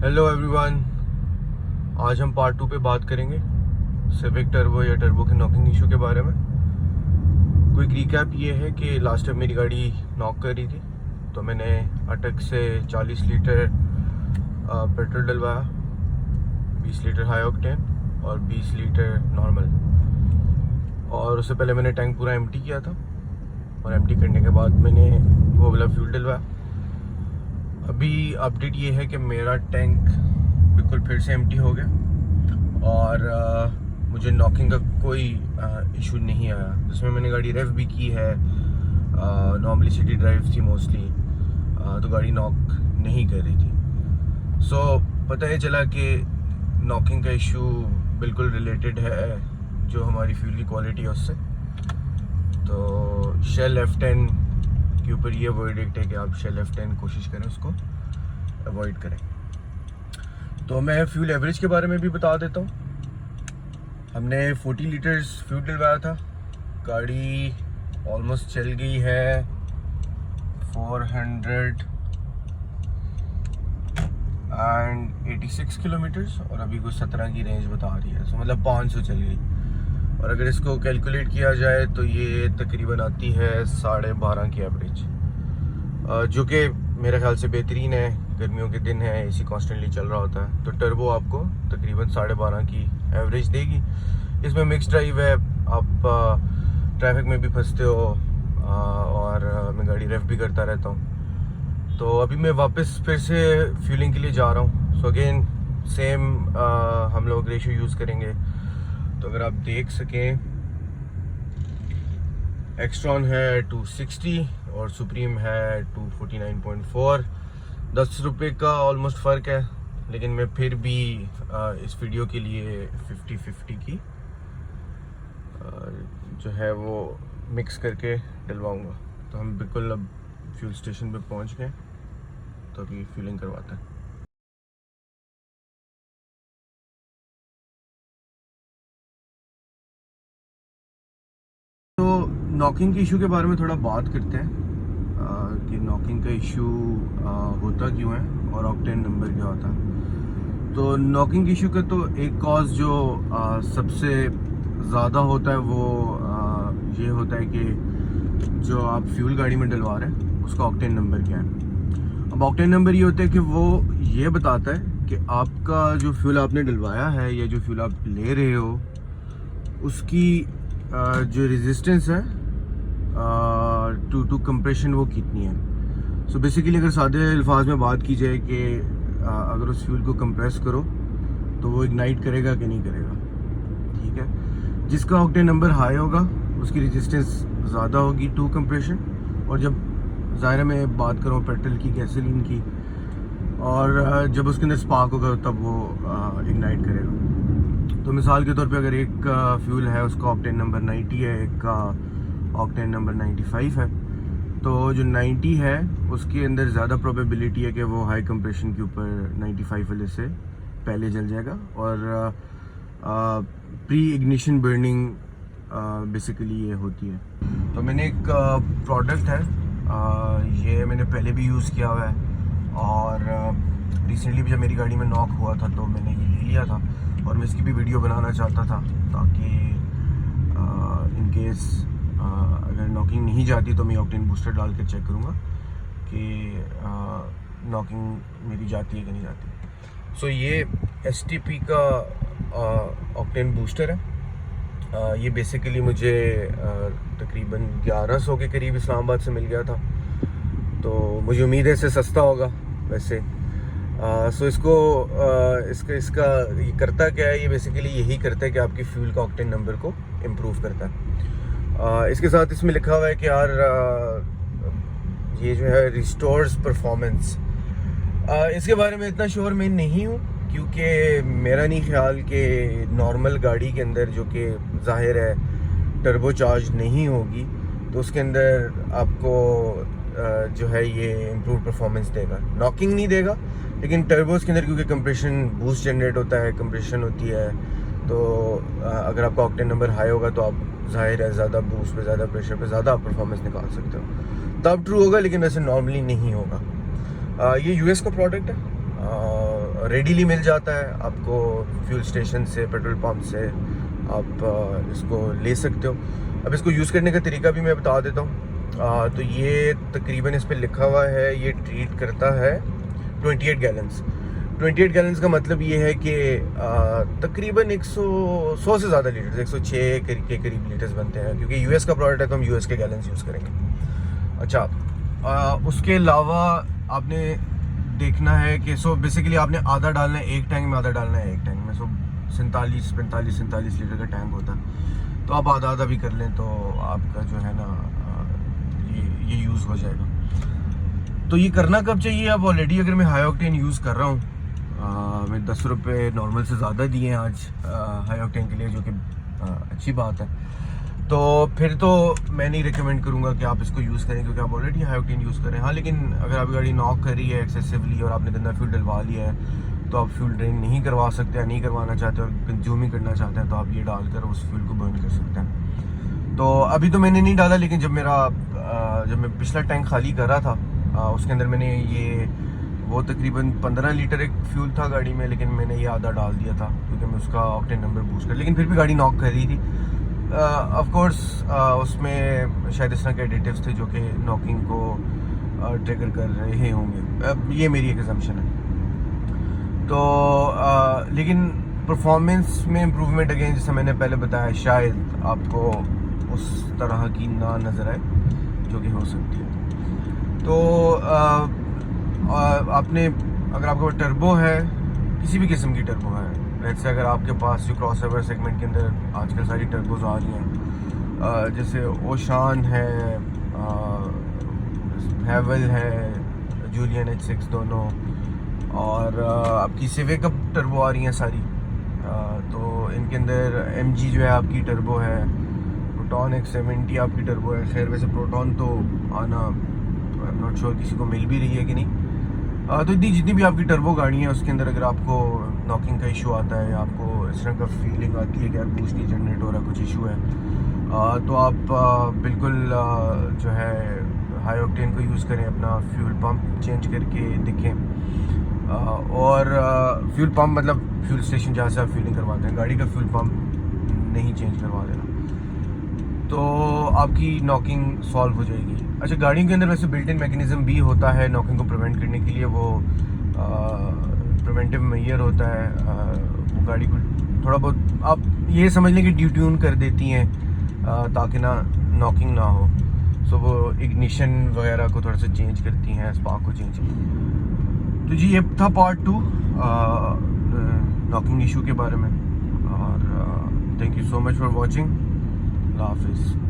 Hello everyone, आज हम part 2 पे बात करेंगे सिविक टर्बो या टर्बो के नॉकिंग इशू के बारे में। क्विक रिकैप ये है कि लास्ट टाइम मेरी गाड़ी नॉक कर रही थी तो मैंने अटक से 40 लीटर पेट्रोल डलवाया, 20 लीटर हाई ऑक्टेन और 20 लीटर नॉर्मल, और उससे पहले मैंने टैंक पूरा एम्प्टी किया था और एम्प्टी करने के बाद मैंने वो वाला फ्यूल डलवाया। अभी अपडेट ये है कि मेरा टैंक बिल्कुल फिर से एम्प्टी हो गया और मुझे नॉकिंग का कोई इशू नहीं आया। जिसमें मैंने गाड़ी रेव भी की है, नॉर्मली सिटी ड्राइव थी मोस्टली, तो गाड़ी नॉक नहीं कर रही थी। सो पता ही चला कि नॉकिंग का इशू बिल्कुल रिलेटेड है जो हमारी फ्यूल की क्वालिटी है उससे। तो शेल F10 के ऊपर ये वर्डिक्ट है कि आप शेल F10 कोशिश करें उसको अवॉइड करें। तो मैं फ्यूल एवरेज के बारे में भी बता देता हूँ। हमने 40 लीटर्स फ्यूल डलवाया था, गाड़ी ऑलमोस्ट चल गई है 486 किलोमीटर्स और अभी कुछ 17 की रेंज बता रही है, तो मतलब 500 चल गई। और अगर इसको कैलकुलेट किया जाए तो ये तकरीबन आती है 12.5 की एवरेज, जो कि मेरे ख्याल से बेहतरीन है। गर्मियों के दिन है, एसी कॉन्स्टेंटली चल रहा होता है, तो टर्बो आपको तकरीबन 12.5 की एवरेज देगी। इसमें मिक्स ड्राइव है, आप ट्रैफिक में भी फंसते हो और मैं गाड़ी रेफ भी करता रहता हूँ। तो अभी मैं वापस फिर से फ्यूलिंग के लिए जा रहा हूँ। सो अगेन सेम हम लोग रेशियो यूज़ करेंगे। तो अगर आप देख सकें, एक्सट्रॉन है 260 और सुप्रीम है 249.4। 10 रुपये का ऑलमोस्ट फ़र्क है, लेकिन मैं फिर भी इस वीडियो के लिए 50-50 की जो है वो मिक्स करके डलवाऊंगा। तो हम बिल्कुल अब फ्यूल स्टेशन पे पहुंच गए, तो अभी फ्यूलिंग करवाते हैं। तो नॉकिंग के इशू के बारे में थोड़ा बात करते हैं कि नॉकिंग का इशू होता क्यों है और ऑक्टेन नंबर क्या होता है। तो नॉकिंग इशू का तो एक कॉज जो सबसे ज़्यादा होता है वो ये होता है कि जो आप फ्यूल गाड़ी में डलवा रहे हैं उसका ऑक्टेन नंबर क्या है। अब ऑक्टेन नंबर ये होता है कि वो ये बताता है कि आपका जो फ्यूल आपने डलवाया है या जो फ्यूल आप ले रहे हो उसकी जो रेजिस्टेंस है टू कंप्रेशन वो कितनी है। सो बेसिकली अगर सादे अल्फाज में बात की जाए कि अगर उस फ्यूल को कंप्रेस करो तो वो इग्नाइट करेगा कि नहीं करेगा, ठीक है। जिसका ऑक्टेन नंबर हाई होगा उसकी रेजिस्टेंस ज़्यादा होगी टू कंप्रेशन, और जब ज़ाहिर मैं बात करूँ पेट्रोल की, गैसोलीन की, और जब उसके अंदर स्पार्क होगा तब वो इग्नाइट करेगा। तो मिसाल के तौर पे अगर एक फ्यूल है उसका ऑक्टेन नंबर 90 है, एक का ऑक्टेन नंबर 95 है, तो जो 90 है उसके अंदर ज़्यादा प्रोबेबिलिटी है कि वो हाई कंप्रेशन के ऊपर 95 वाले से पहले जल जाएगा। और प्री इग्निशन बर्निंग बेसिकली ये होती है। तो मैंने एक प्रोडक्ट है, ये मैंने पहले भी यूज़ किया हुआ है और रिसेंटली भी जब मेरी गाड़ी में नॉक हुआ था तो मैंने ये ले लिया था और मैं इसकी भी वीडियो बनाना चाहता था ताकि इन केस अगर नॉकिंग नहीं जाती तो मैं ऑक्टेन बूस्टर डाल के चेक करूँगा कि नॉकिंग मेरी जाती है कि नहीं जाती। सो ये STP का ऑक्टेन बूस्टर है। ये बेसिकली मुझे तकरीबन 1100 के करीब इस्लामाबाद से मिल गया था, तो मुझे उम्मीद है इससे सस्ता होगा वैसे। सो इसका ये करता क्या है, ये बेसिकली यही करता है कि आपकी फ्यूल का ऑक्टेन नंबर को इम्प्रूव करता है। इसके साथ इसमें लिखा हुआ है कि यार ये जो है रिस्टोर्स परफॉर्मेंस। इसके बारे में इतना श्योर मैं नहीं हूँ क्योंकि मेरा नहीं ख्याल कि नॉर्मल गाड़ी के अंदर जो कि ज़ाहिर है टर्बो चार्ज नहीं होगी तो उसके अंदर आपको जो है ये इम्प्रूव परफॉर्मेंस देगा। नॉकिंग नहीं देगा, लेकिन टर्बोस के अंदर क्योंकि कंप्रेशन बूस्ट जनरेट होता है, कंप्रेशन होती है, तो अगर आपका ऑक्टेन नंबर हाई होगा तो आप ज़ाहिर है ज़्यादा बूस्ट पे, ज़्यादा प्रेशर पे ज़्यादा परफॉर्मेंस निकाल सकते हो। तब ट्रू होगा, लेकिन वैसे नॉर्मली नहीं होगा। ये US का प्रोडक्ट है, रेडीली मिल जाता है आपको फ्यूल स्टेशन से, पेट्रोल पंप से आप इसको ले सकते हो। अब इसको यूज़ करने का तरीका भी मैं बता देता हूँ। तो ये तकरीबन इस पर लिखा हुआ है, ये ट्रीट करता है 28 गैलन्स। 28 गैलन्स का मतलब ये है कि तकरीबन 100 से ज़्यादा लीटर्स, 106 के करीब लीटर्स बनते हैं, क्योंकि यूएस का प्रोडक्ट है तो हम यूएस के गैलन्स यूज़ करेंगे। अच्छा, उसके अलावा आपने देखना है कि बेसिकली आपने आधा डालना है एक टैंक में, आधा डालना है एक टैंक में। 47 लीटर का टैंक होता है, तो आप आधा आधा भी कर लें तो आपका जो है ना ये यूज़ हो जाएगा। तो ये करना कब चाहिए? अब ऑलरेडी अगर मैं हाई ऑक्टेन यूज़ कर रहा हूँ, मैं 10 रुपये नॉर्मल से ज़्यादा दिए हैं आज हाई ऑक्टेन के लिए, जो कि अच्छी बात है। तो फिर तो मैं नहीं रिकमेंड करूँगा कि आप इसको यूज़ करें, क्योंकि आप ऑलरेडी हाई ऑक्टेन यूज़ करें। हाँ, लेकिन अगर आपकी गाड़ी नॉक कर रही है एक्सेसिवली और आपने गंदा फ्यूल डलवा लिया है, तो आप फ्यूल ड्रेन नहीं करवा सकते, नहीं करवाना चाहते और कंज्यूम ही करना चाहते हैं, तो आप ये डालकर उस फ्यूल को बर्न कर सकते हैं। तो अभी तो मैंने नहीं डाला, लेकिन जब मैं पिछला टैंक खाली कर रहा था, उसके अंदर मैंने वो तकरीबन 15 लीटर एक फ्यूल था गाड़ी में, लेकिन मैंने ये आधा डाल दिया था क्योंकि मैं उसका ऑक्टेन नंबर बूस्ट कर, लेकिन फिर भी गाड़ी नॉक कर रही थी। ऑफ कोर्स उसमें शायद इस तरह के एडिटिव्स थे जो कि नॉकिंग को ट्रिगर कर रहे होंगे, ये मेरी एक असम्पशन है। तो लेकिन परफॉर्मेंस में इम्प्रूवमेंट अगेन, जैसे मैंने पहले बताया, शायद आपको उस तरह की ना नज़र आए जो कि हो सकती है। तो आपने, अगर आपके पास टर्बो है, किसी भी किस्म की टर्बो है, जैसे अगर आपके पास जो क्रॉसओवर सेगमेंट के अंदर आजकल सारी टर्बोज आ रही हैं, जैसे ओशान है, हैवल है, जूलियन H6 दोनों, और आपकी सिविक अप टर्बो आ रही हैं सारी। तो इनके अंदर MG जो है आपकी टर्बो है, प्रोटॉन X70 आपकी टर्बो है। खैर वैसे प्रोटॉन तो आना नॉट श्योर किसी को मिल भी रही है कि नहीं। तो जितनी भी आपकी टर्बो गाड़ी है उसके अंदर अगर आपको नॉकिंग का इशू आता है, आपको इस तरह का फीलिंग आती है कि यार बूस्ट नहीं जनरेट हो रहा, कुछ इशू है, तो आप बिल्कुल जो है हाई ऑक्टेन को यूज़ करें, अपना फ्यूल पंप चेंज करके दिखें। और फ्यूल पंप मतलब फ्यूल स्टेशन जहाँ से आप फ्यूलिंग करवाते हैं, गाड़ी का फ्यूल पंप नहीं चेंज करवा देना, तो आपकी नॉकिंग सॉल्व हो जाएगी। अच्छा, गाड़ियों के अंदर वैसे बिल्ट इन मैकेनिज़्म भी होता है नॉकिंग को प्रिवेंट करने के लिए, वो प्रिवेंटिव मेजर होता है। वो गाड़ी को थोड़ा बहुत आप ये समझ लें कि ड्यूट्यून कर देती हैं ताकि ना नॉकिंग ना हो। सो वो इग्निशन वगैरह को थोड़ा सा चेंज करती हैं, स्पार्क को चेंज। तो जी ये था पार्ट 2 नॉकिंग इशू के बारे में, और thank you so much for watching. अल्लाह हाफिज़।